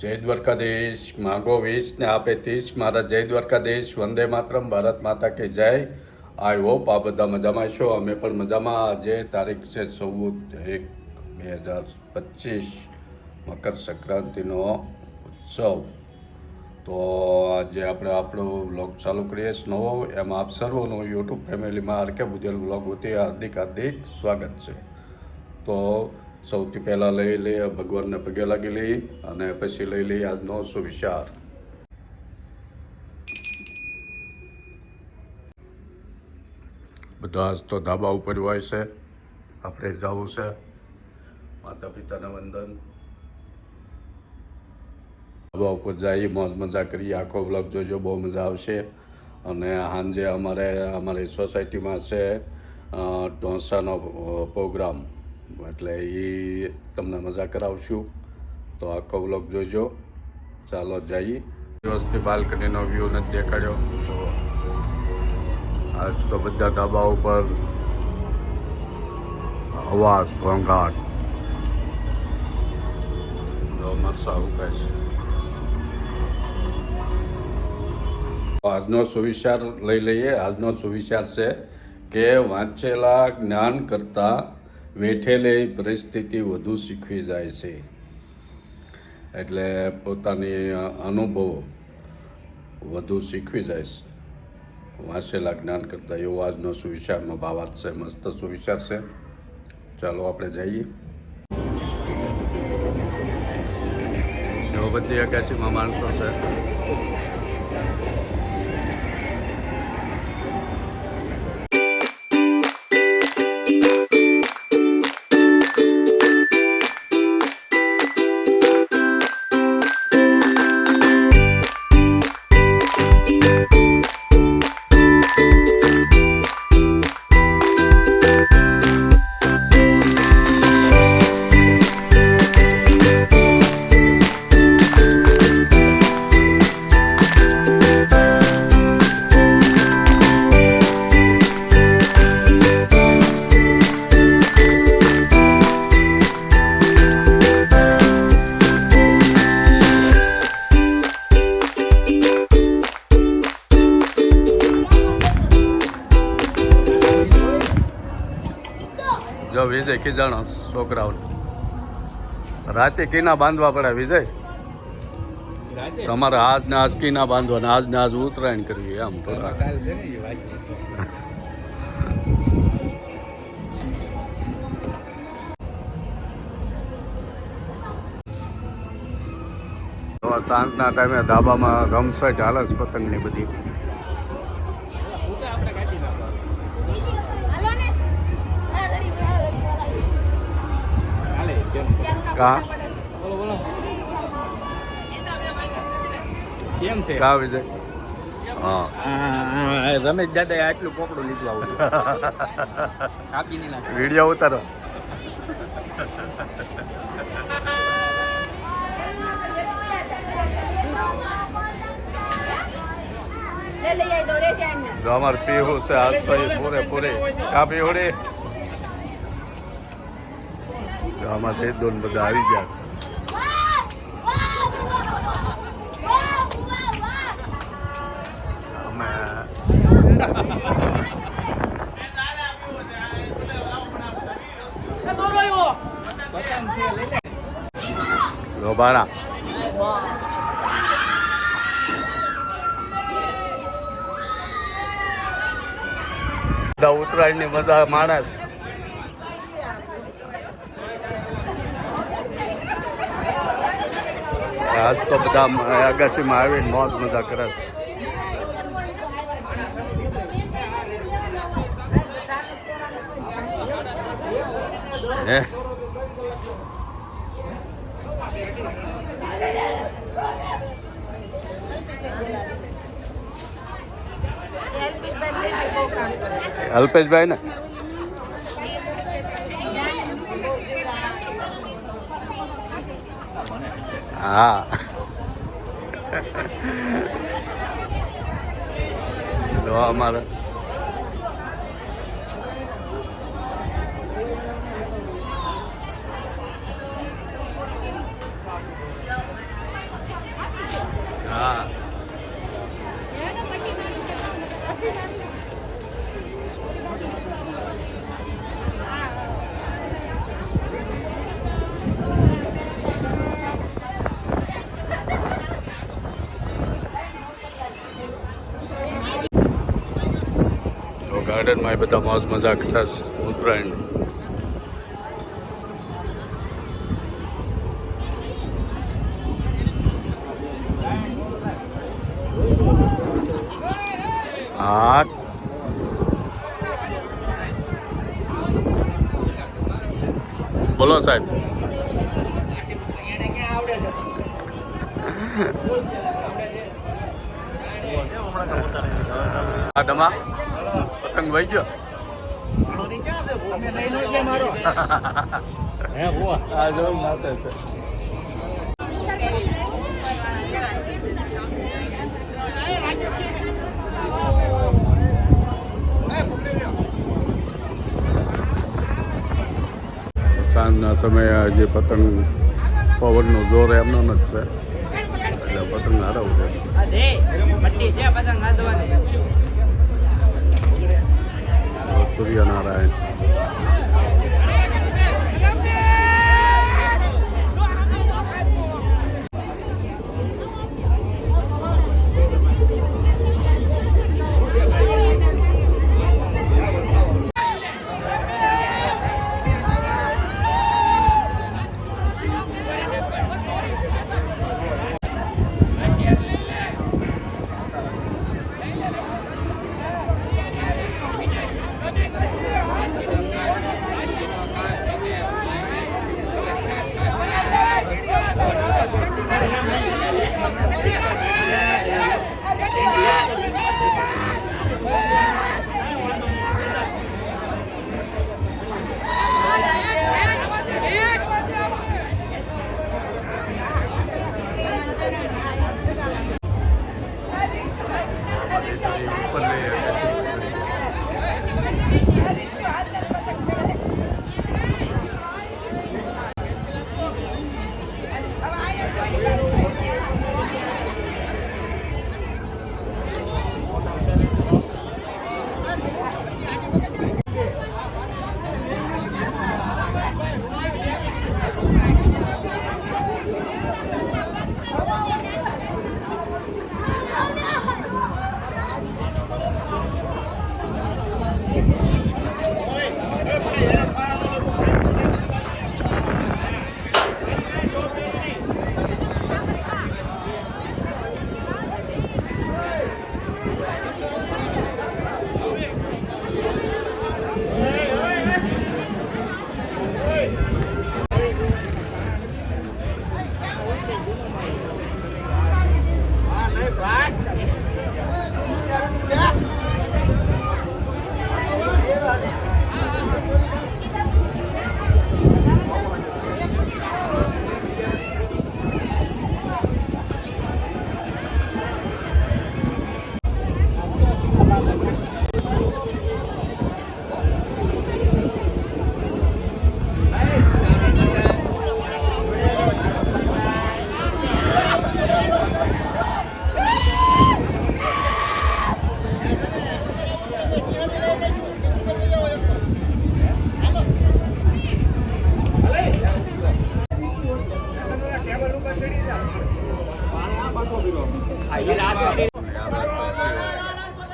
જય દ્વારકાધીશ. માગો 20 ને આપે 30. મારા જય દ્વારકાધીશ. વંદે માતરમ. ભારત માતા કે જય. આઈ હોપ આ બધા મજામાં છો. અમે પણ મજામાં. આજે તારીખ છે 14/1/2025, મકર સંક્રાંતિનો ઉત્સવ. તો આજે આપણે આપણો વ્લોગ ચાલુ કરીએ નવો. એમાં આપ સર્વનું યુટ્યુબ ફેમિલીમાં આરકે બુજેલ વ્લોગ હોતી હાર્દિક સ્વાગત છે. તો સૌથી પહેલાં લઈ લઈએ ભગવાનને પગે લાગી લઈએ અને પછી લઈ લઈએ આજનો સુવિચાર. બધા જ તો ધાબા ઉપર હોય છે, આપણે જવું છે. માતા પિતાને વંદન. ધાબા ઉપર જઈએ, મોજ મજા કરીએ. આખો વ્લોગ જોજો, બહુ મજા આવશે. અને સાંજે અમારી સોસાયટીમાં છે ઢોસાનો પ્રોગ્રામ, એટલે એ તમને મજા કરાવશું. તો આખો વ્લોગ જોજો. ચાલો જઈએ. દિવસથી બાલ્કનીનો વ્યૂ નથી દેખાડ્યો, તો આજ તો બધા ધાબા ઉપર અવાજ ઘોંઘાટ મરસા ઉકાય છે. આજનો સુવિચાર લઈ લઈએ. આજનો સુવિચાર છે કે વાંચેલા જ્ઞાન કરતાં વેઠેલી પરિસ્થિતિ વધુ શીખવી જાય છે. એટલે પોતાની અનુભવો વધુ શીખવી જાય છે વાંચેલા જ્ઞાન કરતાં, એવો આજનો સુવિચારનો ભાવાર્થ છે. મસ્ત સુવિચાર છે. ચાલો આપણે જઈએ. જો બધી અગાસીમાં માણસો છે. જો વિજય ખીજાણો છોકરાઓ રાતે કીના બાંધવા પડે. વિજય, તમારે આજ ને આજ કીના બાંધવા ને આજ ને આજ ઉત્તરાયણ કરવી, આમ થોડા. સાંજના ટાઈમે ધાબામાં રમસટ હાલે છે પતંગની બધી. કેમ છે કા વિજય? હા, રમેશ દાદા આટલું પોકડું લીધું આવું કાપી નહીં નાખે. વિડીયો ઉતારો. જો અમારે પીહુ છે આજ તો પૂરે કા પીહુડી. આમાંથી દોન બધા આવી ગયા છે. અમે લોબાણા ઉત્તરાયણની મજા માણસ. આજ તો બધા અગાસીમાં આવીને મોજ મજા કરે છે. અલ્પેશભાઈ ને હા તો અમારે ગાર્ડનમાં એ બધા મોજ મજા કરતા છે ઉત્તરાયણ. હા બોલો સાહેબ. હા ડમા પતંગ વહી ગયો. હા જો નાતે છે. સાંજના સમયે જે પતંગ પવનનો જોર એમનો જ છે એટલે પતંગ હરાવું છે. સૂર્યનારાયણ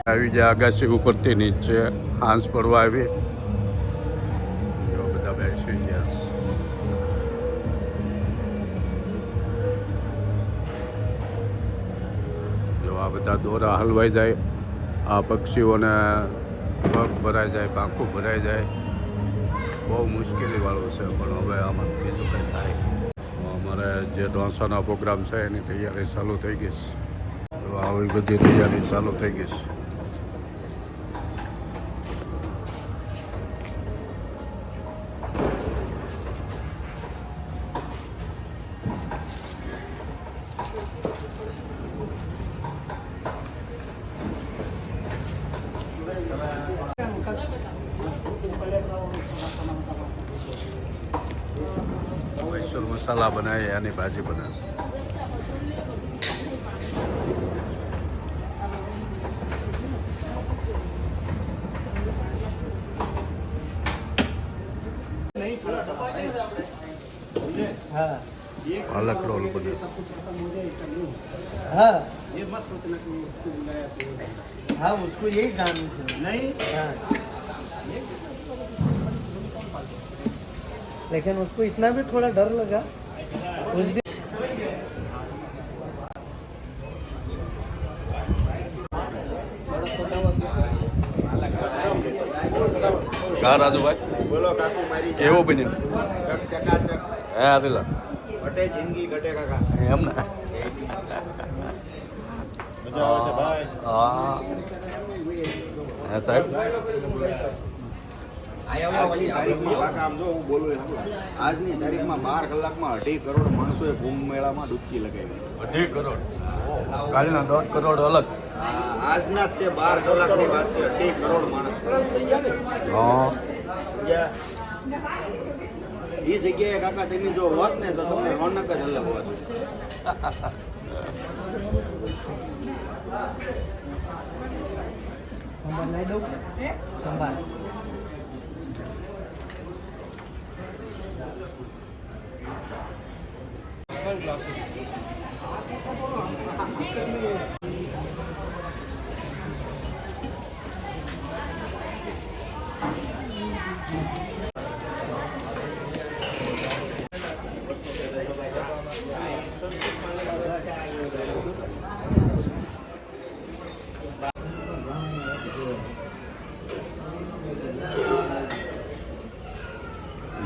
આવી જાય આગાસી ઉપરથી નીચે હાંસ પડવા આવી. જો બધા બેસી ગયા. જો આ બધા દોરા હલવાઈ જાય, આ પક્ષીઓને પગ ભરાઈ જાય, પાંખું ભરાઈ જાય, બહુ મુશ્કેલીવાળું છે. પણ હવે આમાં બીજું કંઈ થાય. અમારે જે ઢોસાનો પ્રોગ્રામ છે એની તૈયારી ચાલુ થઈ ગઈ છે. તો આવી બધી તૈયારી ચાલુ થઈ ગઈ છે. મસાલા બનાવે એની ભાજી બનાવે. પાલક રોલ બને. हाँ उसको यही काम नहीं हाँ लेकिन उसको इतना भी थोड़ा डर लगा उस दिन કા રાજુભાઈ બોલો કાકુ મારી કેવું બન્યું ચકાચક હે આવેલા ઘટે જિંદગી ઘટે કાકા એમ ને મજા આવે છે ભાઈ હા હે સાહેબ આજની તારીખમાં કાકા આમ જો હું બોલું એમ આજની તારીખમાં 12 કલાકમાં 2.5 કરોડ માણસોએ કુંભ મેળામાં ડૂબકી લગાવી 2.5 કરોડ કાલના 1.5 કરોડ અલગ આજના જ તે 12 કલાકની વાત છે 2.5 કરોડ માણસ હા એ જગ્યાએ કાકા તમે જો હોત ને તો તમને રોનક જ અલગ હોત संभाल नहीं दो संभाल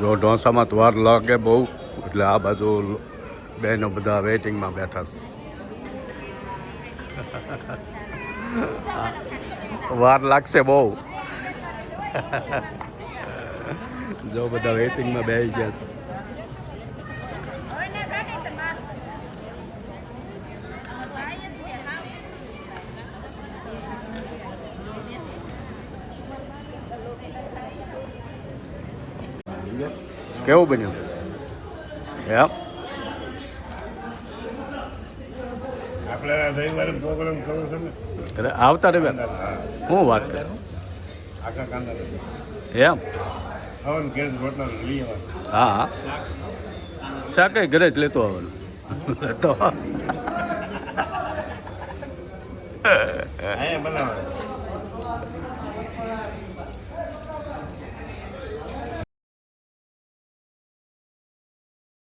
જો ઢોસામાં તો વાર લાગે બહુ એટલે આ બાજુ બહેનો બધા વેઇટિંગમાં બેઠા છે વાર લાગશે બહુ જો બધા વેઇટિંગમાં બેસી ગયા છે કેવું બન્યું એમ આપણે રવિવારે પ્રોગ્રામ કરવો છે ને અરે આવતા રવિવાર હું વાત કરું આખા કાંદા એમ હવન ઘેર રોટલા લઈ આવવા હા હા શાકે ઘરે જ લેતો આવવાનું તો અહીંયા બનાવવા